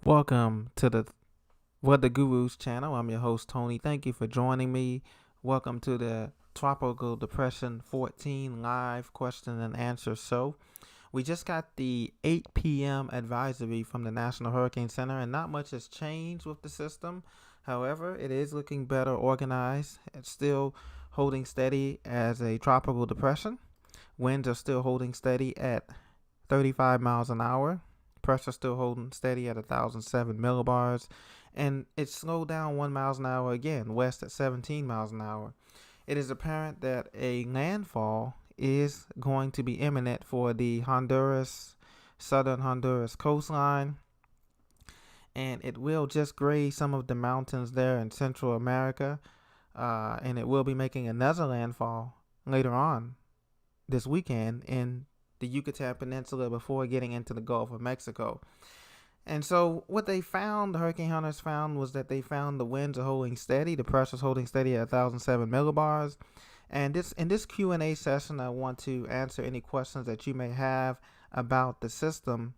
Welcome to the Weather Gurus channel. I'm your host, Tony. Thank you for joining me. Welcome to the Tropical Depression 14 live question and answer show. We just got the 8 p.m. advisory from the National Hurricane Center, and not much has changed with the system. However, it is looking better organized. It's still holding steady as a tropical depression. Winds are still holding steady at 35 miles an hour. Pressure still holding steady at 1,007 millibars. And it slowed down 1 miles an hour again, west at 17 miles an hour. It is apparent that a landfall is going to be imminent for the southern Honduras coastline, and it will just graze some of the mountains there in Central America, and it will be making another landfall later on this weekend in the Yucatan Peninsula before getting into the Gulf of Mexico. And so what they found, the hurricane hunters found, was that they found the winds are holding steady, the pressure is holding steady at 1,007 millibars. And in this Q&A session, I want to answer any questions that you may have about the system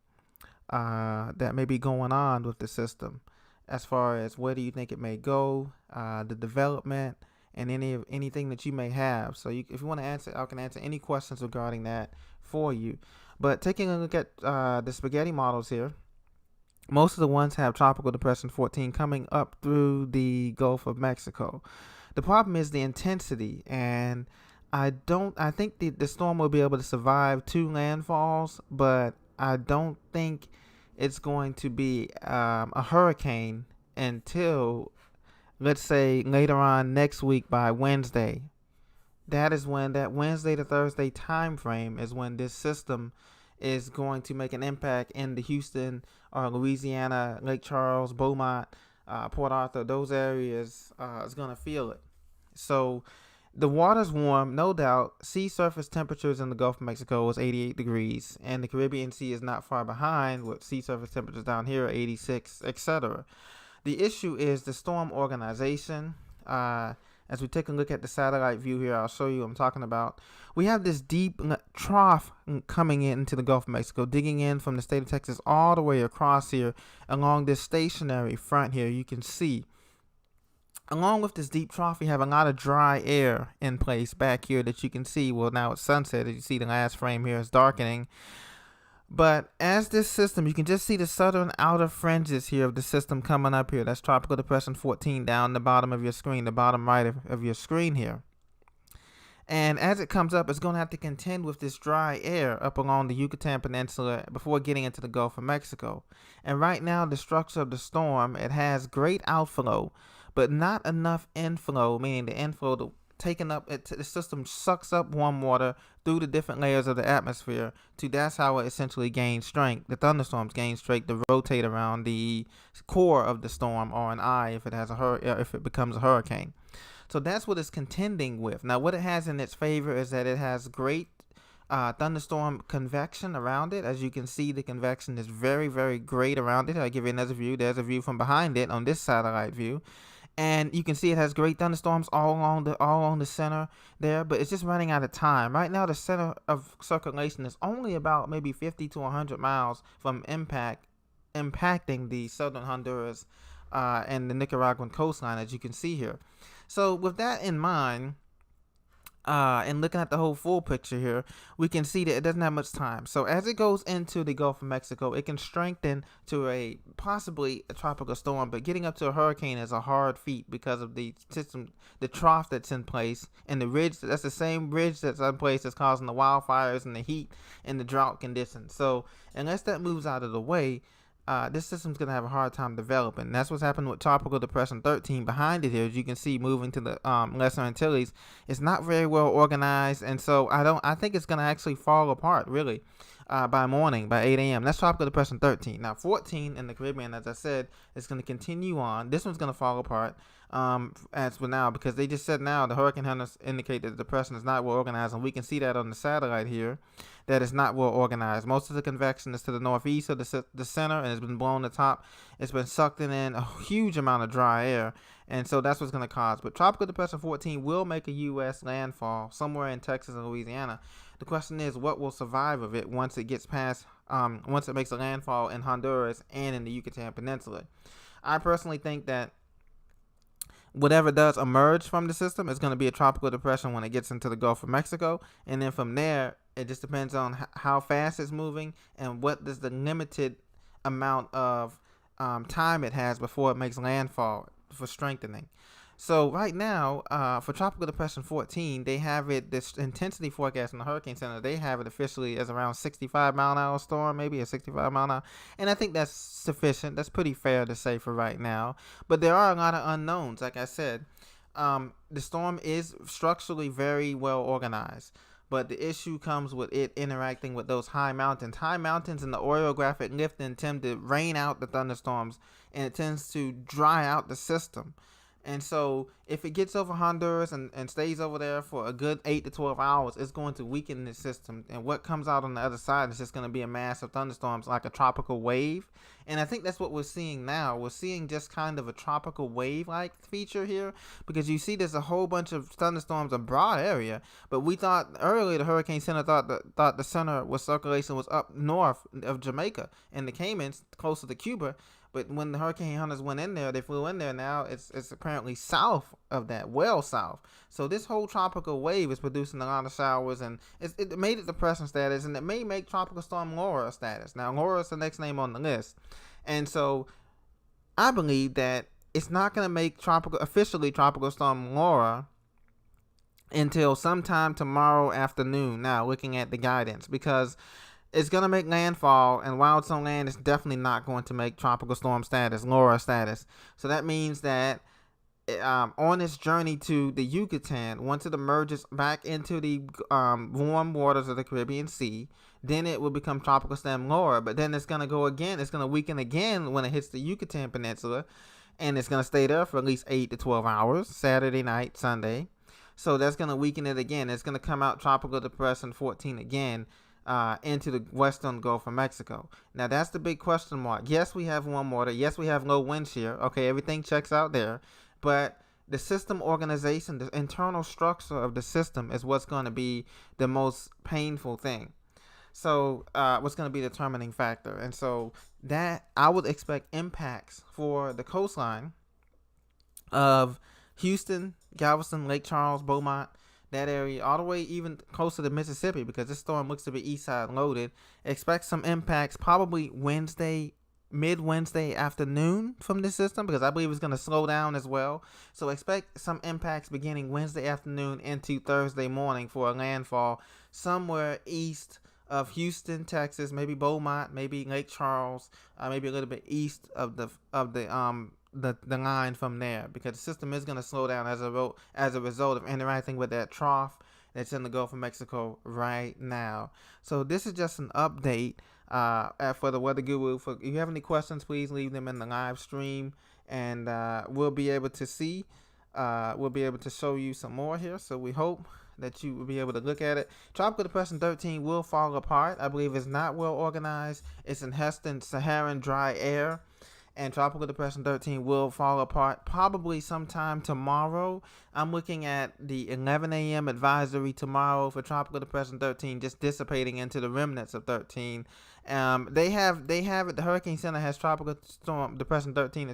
that may be going on with the system, as far as where do you think it may go, the development, and anything that you may have. So if you want to answer, I can answer any questions regarding that for you. But taking a look at the spaghetti models here, most of the ones have Tropical Depression 14 coming up through the Gulf of Mexico. The problem is the intensity, and I think the storm will be able to survive 2 landfalls, but I don't think it's going to be a hurricane until, let's say, later on next week by Wednesday. That is when that Wednesday to Thursday time frame is when this system is going to make an impact in the Houston or Louisiana, Lake Charles, Beaumont, Port Arthur, those areas is going to feel it. So the water's warm, no doubt. Sea surface temperatures in the Gulf of Mexico is 88 degrees, and the Caribbean Sea is not far behind with sea surface temperatures down here at 86, etc. The issue is the storm organization. As we take a look at the satellite view here, I'll show you what I'm talking about. We have this deep trough coming into the Gulf of Mexico, digging in from the state of Texas all the way across here along this stationary front here. You can see, along with this deep trough, we have a lot of dry air in place back here that you can see. Well, now it's sunset. As you see, the last frame here is darkening. But as this system, you can just see the southern outer fringes here of the system coming up here. That's Tropical Depression 14 down the bottom of your screen, the bottom right of your screen here. And as it comes up, it's going to have to contend with this dry air up along the Yucatan Peninsula before getting into the Gulf of Mexico. And right now, the structure of the storm, it has great outflow, but not enough inflow, meaning the inflow taken up, the system sucks up warm water through the different layers of the atmosphere. That's how it essentially gains strength. The thunderstorms gain strength to rotate around the core of the storm, or an eye if it becomes a hurricane. So that's what it's contending with. Now, what it has in its favor is that it has great thunderstorm convection around it. As you can see, the convection is very, very great around it. I'll give you another view. There's a view from behind it on this satellite view. And you can see it has great thunderstorms all along the center there, but it's just running out of time. Right now, the center of circulation is only about maybe 50 to 100 miles from impacting the southern Honduras and the Nicaraguan coastline, as you can see here. So with that in mind, and looking at the whole full picture here, we can see that it doesn't have much time. So as it goes into the Gulf of Mexico, it can strengthen to possibly a tropical storm, but getting up to a hurricane is a hard feat because of the system, the trough that's in place, and the ridge. That's the same ridge that's in place that's causing the wildfires and the heat and the drought conditions. So unless that moves out of the way, this system's going to have a hard time developing. That's what's happened with Tropical Depression 13 behind it here. As you can see, moving to the Lesser Antilles, it's not very well organized, and so I think it's going to actually fall apart, really, by morning, by 8 a.m. That's Tropical Depression 13. Now, 14 in the Caribbean, as I said, is going to continue on. This one's going to fall apart as for now, because they just said now the hurricane hunters indicate that the depression is not well organized, and we can see that on the satellite here, that is not well organized. Most of the convection is to the northeast of the center, and it's been blown to the top. It's been sucked in a huge amount of dry air, and so that's what's going to cause. But Tropical Depression 14 will make a U.S. landfall somewhere in Texas and Louisiana. The question is, what will survive of it once it gets past, once it makes a landfall in Honduras and in the Yucatan Peninsula? I personally think that whatever does emerge from the system is going to be a tropical depression when it gets into the Gulf of Mexico, and then from there, it just depends on how fast it's moving and what is the limited amount of time it has before it makes landfall for strengthening. So right now, for Tropical Depression 14, they have it, this intensity forecast in the Hurricane Center, they have it officially as around 65 mile an hour storm, maybe a 65 mile an hour. And I think that's sufficient. That's pretty fair to say for right now. But there are a lot of unknowns. Like I said, the storm is structurally very well organized. But the issue comes with it interacting with those high mountains. High mountains and the orographic lifting tend to rain out the thunderstorms, and it tends to dry out the system. And so if it gets over Honduras and stays over there for a good 8 to 12 hours, it's going to weaken the system. And what comes out on the other side is just going to be a mass of thunderstorms like a tropical wave. And I think that's what we're seeing now. We're seeing just kind of a tropical wave-like feature here, because you see there's a whole bunch of thunderstorms, a broad area. But we thought earlier, the Hurricane Center thought the center was circulation was up north of Jamaica and the Caymans, closer to Cuba. But when the hurricane hunters went in there, they flew in there. Now it's apparently south of that, well south. So this whole tropical wave is producing a lot of showers, and it made it depression status, and it may make Tropical Storm Laura status. Now Laura is the next name on the list, and so I believe that it's not going to make officially Tropical Storm Laura until sometime tomorrow afternoon. Now looking at the guidance, because it's going to make landfall, and while it's on land, it's definitely not going to make tropical storm status, Laura status. So that means that on its journey to the Yucatan, once it emerges back into the warm waters of the Caribbean Sea, then it will become Tropical Storm Laura. But then it's going to go again. It's going to weaken again when it hits the Yucatan Peninsula, and it's going to stay there for at least 8 to 12 hours, Saturday night, Sunday. So that's going to weaken it again. It's going to come out Tropical Depression 14 again, into the western Gulf of Mexico. Now that's the big question mark. Yes, we have warm water. Yes, we have low wind shear. Okay, everything checks out there. But the system organization, the internal structure of the system is what's going to be the most painful thing. So what's going to be the determining factor. And so that I would expect impacts for the coastline of Houston, Galveston, Lake Charles, Beaumont, that area, all the way even closer to Mississippi, because this storm looks to be east side loaded. Expect some impacts probably mid-Wednesday afternoon from this system, because I believe it's going to slow down as well. So expect some impacts beginning Wednesday afternoon into Thursday morning for a landfall somewhere east of Houston, Texas, maybe Beaumont, maybe Lake Charles, maybe a little bit east of the line from there, because the system is going to slow down as a result of interacting with that trough that's in the Gulf of Mexico right now. So this is just an update for the Weather Guru. If you have any questions, please leave them in the live stream, and we'll be able to see. We'll be able to show you some more here. So we hope that you will be able to look at it. Tropical Depression 13 will fall apart. I believe it's not well organized. It's in Heston Saharan dry air. And Tropical Depression 13 will fall apart probably sometime tomorrow. I'm looking at the 11 a.m. advisory tomorrow for Tropical Depression 13 just dissipating into the remnants of 13. They have it. The Hurricane Center has Tropical Storm Depression 13,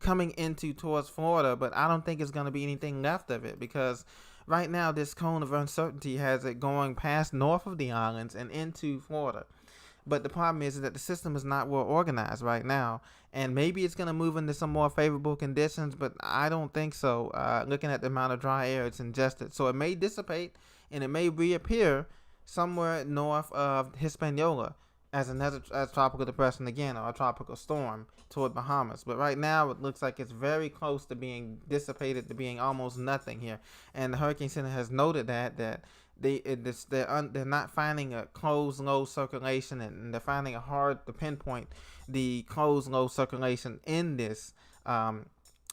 coming into towards Florida, but I don't think it's going to be anything left of it, because right now this cone of uncertainty has it going past north of the islands and into Florida. But the problem is that the system is not well organized right now, and maybe it's going to move into some more favorable conditions, but I don't think so. Looking at the amount of dry air it's ingested, so it may dissipate and it may reappear somewhere north of Hispaniola as tropical depression again, or a tropical storm toward Bahamas. But right now it looks like it's very close to being dissipated, to being almost nothing here. And the Hurricane Center has noted that they're not finding a closed low circulation, and they're finding it hard to pinpoint the closed low circulation in this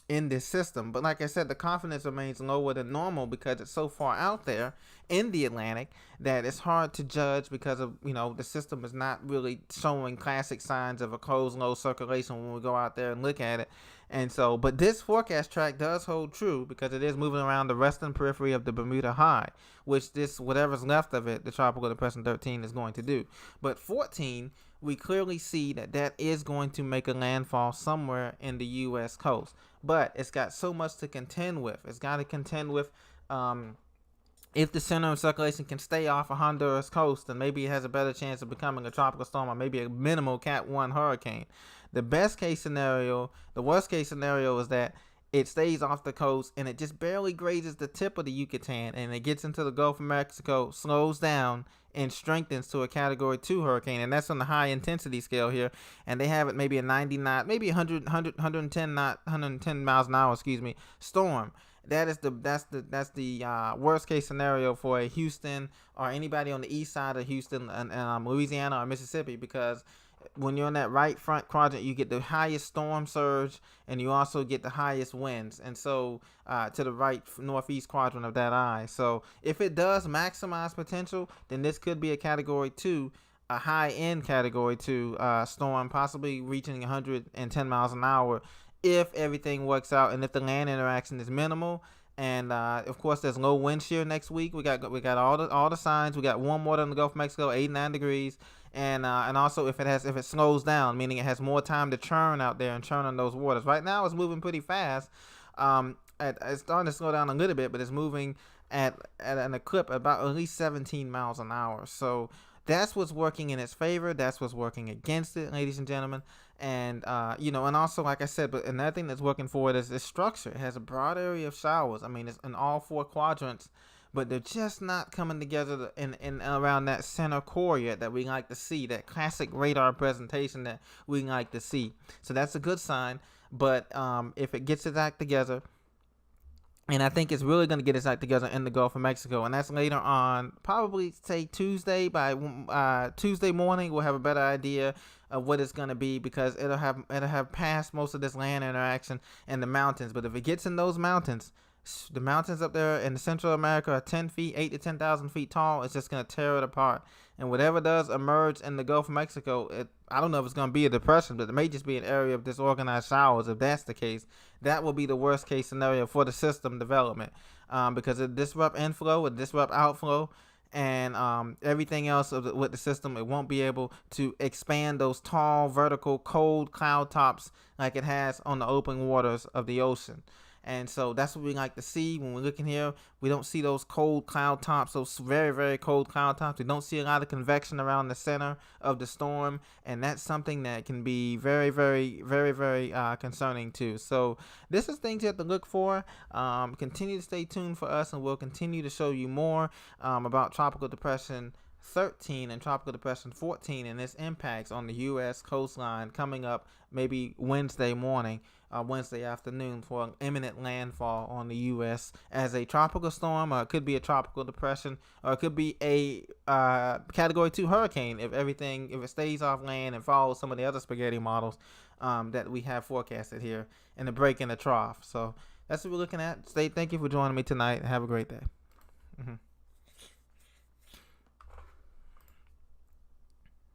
in this system. But like I said, the confidence remains lower than normal because it's so far out there in the Atlantic that it's hard to judge because of, the system is not really showing classic signs of a closed low circulation when we go out there and look at it. And so, but this forecast track does hold true because it is moving around the western periphery of the Bermuda High, which this, whatever's left of it, the Tropical Depression 13 is going to do. But 14, we clearly see that is going to make a landfall somewhere in the U.S. coast. But it's got so much to contend with. It's got to contend with if the center of circulation can stay off of Honduras coast, then maybe it has a better chance of becoming a tropical storm or maybe a minimal Cat 1 hurricane. The worst case scenario is that it stays off the coast and it just barely grazes the tip of the Yucatan and it gets into the Gulf of Mexico, slows down, and strengthens to a Category 2 hurricane. And that's on the high intensity scale here. And they have it maybe a 90 knot, maybe 110 miles an hour, storm. That's the worst case scenario for a Houston or anybody on the east side of Houston and Louisiana or Mississippi, because when you're in that right front quadrant, you get the highest storm surge and you also get the highest winds. And so to the right northeast quadrant of that eye. So if it does maximize potential, then this could be a Category 2, a high-end Category 2 storm, possibly reaching 110 miles an hour if everything works out and if the land interaction is minimal. And of course, there's low wind shear next week. We got all the signs. We got warm water in the Gulf of Mexico, 89 degrees, and also if it slows down, meaning it has more time to churn out there and churn on those waters. Right now, it's moving pretty fast. It's starting to slow down a little bit, but it's moving at a clip about at least 17 miles an hour. So that's what's working in its favor. That's what's working against it, ladies and gentlemen. And, and also, like I said, but another thing that's working for it is its structure. It has a broad area of showers. I mean, it's in all four quadrants, but they're just not coming together in around that center core yet that we like to see, that classic radar presentation that we like to see. So that's a good sign. But if it gets its act together, and I think it's really going to get its act together in the Gulf of Mexico. And that's later on, probably say Tuesday. By Tuesday morning, we'll have a better idea of what it's going to be, because it'll have passed most of this land interaction and the mountains. But if it gets in those mountains, the mountains up there in Central America are 10 feet, 8 to 10,000 feet tall. It's just going to tear it apart. And whatever does emerge in the Gulf of Mexico, I don't know if it's going to be a depression, but it may just be an area of disorganized showers. If that's the case, that will be the worst case scenario for the system development, because it disrupt inflow, it disrupt outflow, and everything else with the system. It won't be able to expand those tall, vertical, cold cloud tops like it has on the open waters of the ocean. And so that's what we like to see when we're looking here. We don't see those cold cloud tops, those very, very cold cloud tops. We don't see a lot of convection around the center of the storm. And that's something that can be very, very, very, very concerning too. So this is things you have to look for. Continue to stay tuned for us, and we'll continue to show you more about Tropical Depression 13 and Tropical Depression 14 and its impacts on the U.S. coastline coming up maybe Wednesday morning, Wednesday afternoon, for an imminent landfall on the U.S. as a tropical storm, or it could be a tropical depression, or it could be a Category 2 hurricane if it stays off land and follows some of the other spaghetti models that we have forecasted here in the break in the trough. So that's what we're looking at. Thank you for joining me tonight. Have a great day. Mm-hmm.